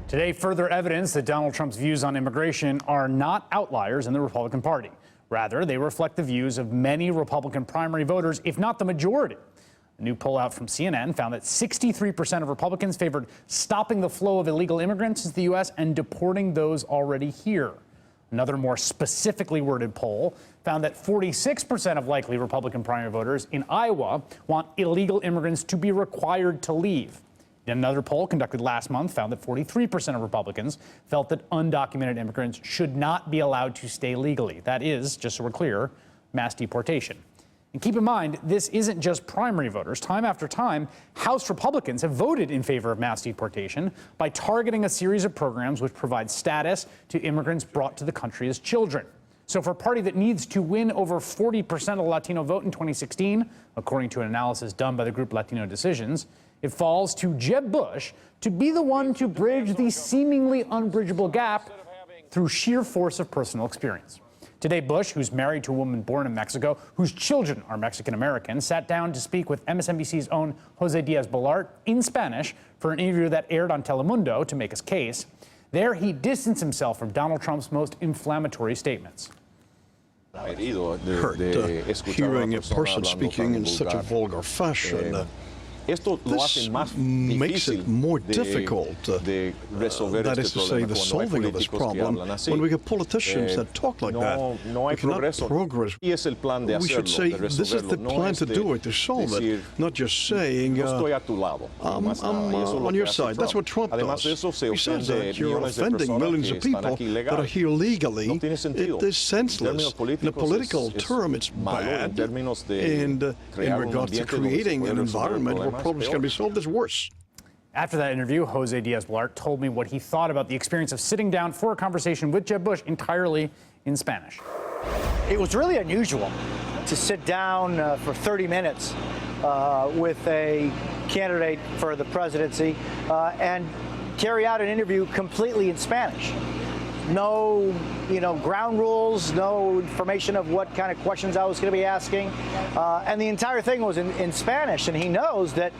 Today, further evidence that Donald Trump's views on immigration are not outliers in the Republican Party. Rather, they reflect the views of many Republican primary voters, if not the majority. A new poll out from CNN found that 63% of Republicans favored stopping the flow of illegal immigrants into the U.S. and deporting those already here. Another more specifically worded poll found that 46% of likely Republican primary voters in Iowa want illegal immigrants to be required to leave. Another poll conducted last month found that 43% of Republicans felt that undocumented immigrants should not be allowed to stay legally. That is, just so we're clear, mass deportation. And keep in mind, this isn't just primary voters. Time after time, House Republicans have voted in favor of mass deportation by targeting a series of programs which provide status to immigrants brought to the country as children. So for a party that needs to win over 40% of the Latino vote in 2016, according to an analysis done by the group Latino Decisions, it falls to Jeb Bush to be the one to bridge the seemingly unbridgeable gap through sheer force of personal experience. Today, Bush, who's married to a woman born in Mexico, whose children are Mexican-American, sat down to speak with MSNBC's own Jose Diaz-Balart in Spanish for an interview that aired on Telemundo to make his case. There, he distanced himself from Donald Trump's most inflammatory statements. Hurt hearing a person speaking in such a vulgar fashion. This makes it more difficult, that is to say, the solving of this problem, when we get politicians that talk like that. We cannot progress. We should say, this is the plan to do it, to solve it, not just saying, I'm on your side. That's what Trump does. He says that you're offending millions of people that are here legally. It is senseless. In a political term, it's bad. And in regards to creating an environment where problems can be solved, is worse. After that interview, Jose Diaz-Balart told me what he thought about the experience of sitting down for a conversation with Jeb Bush entirely in Spanish. It was really unusual to sit down for 30 minutes with a candidate for the presidency and carry out an interview completely in Spanish. No, ground rules, no information of what kind of questions I was going to be asking. And the entire thing was in Spanish. And he knows that,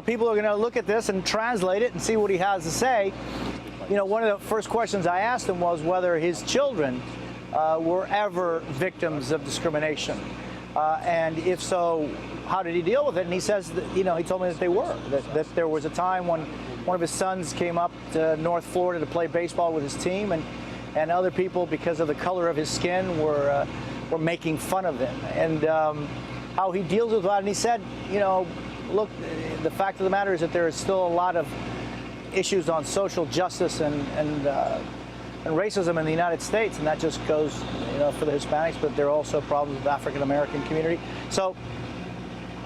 people are going to look at this and translate it and see what he has to say. One of the first questions I asked him was whether his children were ever victims of discrimination. And if so, how did he deal with it? And he says that, he told me that they were, that there was a time when one of his sons came up to North Florida to play baseball with his team, and other people, because of the color of his skin, were making fun of him. And how he deals with that, and he said, look, the fact of the matter is that there is still a lot of issues on social justice and racism in the United States, and that just goes, for the Hispanics, but there are also problems with the African American community. So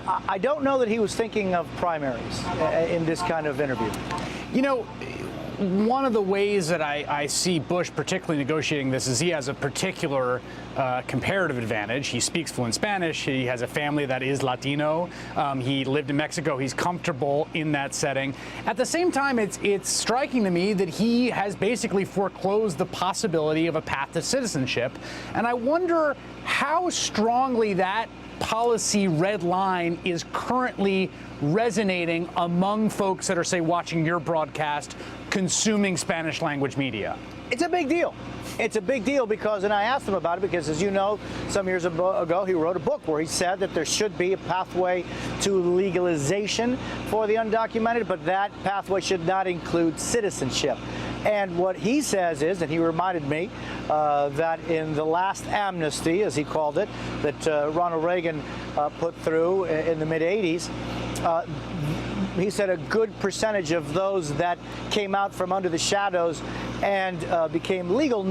I don't know that he was thinking of primaries in this kind of interview. One of the ways that I see Bush particularly negotiating this is he has a particular comparative advantage. He speaks fluent Spanish. He has a family that is Latino. He lived in Mexico. He's comfortable in that setting. At the same time, it's striking to me that he has basically foreclosed the possibility of a path to citizenship. And I wonder how strongly that policy red line is currently resonating among folks that are, say, watching your broadcast, consuming Spanish language media. It's a big deal. It's a big deal because, and I asked him about it because, as you know, some years ago he wrote a book where he said that there should be a pathway to legalization for the undocumented, but that pathway should not include citizenship. And what he says is, and he reminded me that in the last amnesty, as he called it, that Ronald Reagan put through in the mid-'80s, he said a good percentage of those that came out from under the shadows and became legal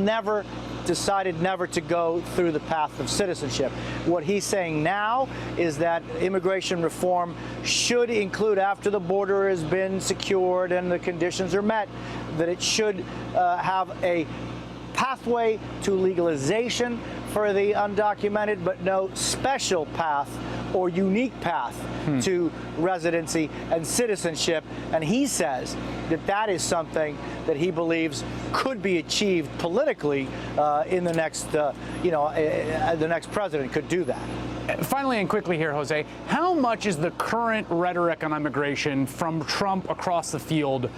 decided never to go through the path of citizenship. What he's saying now is that immigration reform should include, after the border has been secured and the conditions are met, that it should have a pathway to legalization for the undocumented, but no special path or unique path to residency and citizenship. And he says that that is something that he believes could be achieved politically in the next, the next president could do that. Finally and quickly here, Jose, how much is the current rhetoric on immigration from Trump across the field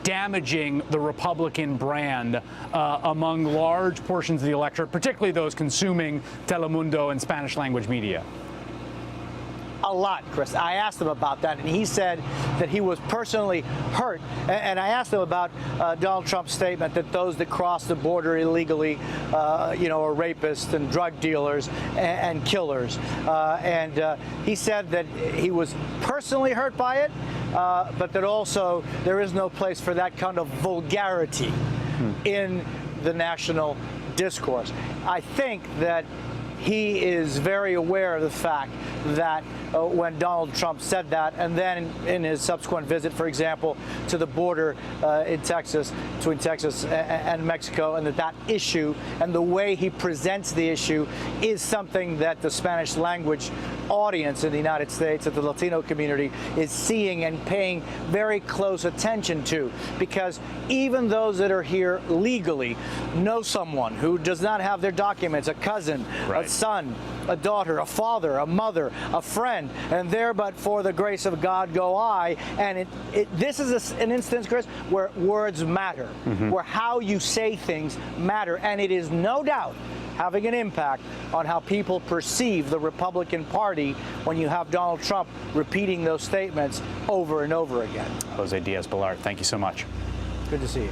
damaging the Republican brand among large portions of the electorate, particularly those consuming Telemundo and Spanish language media? A lot, Chris. I asked him about that, and he said that he was personally hurt. And I asked him about Donald Trump's statement that those that cross the border illegally, are rapists and drug dealers and killers. And he said that he was personally hurt by it, but that also there is no place for that kind of vulgarity in the national discourse. I think that he is very aware of the fact that when Donald Trump said that, and then in his subsequent visit, for example, to the border in Texas, between Texas and Mexico, and that issue and the way he presents the issue is something that the Spanish language audience in the United States, that the Latino community is seeing and paying very close attention to, because even those that are here legally know someone who does not have their documents, a cousin, a son, a daughter, a father, a mother, a friend, and there but for the grace of God go I. And this is an instance, Chris, where words matter, where how you say things matter, and it is no doubt having an impact on how people perceive the Republican Party when you have Donald Trump repeating those statements over and over again. Jose Diaz-Balart, thank you so much. Good to see you.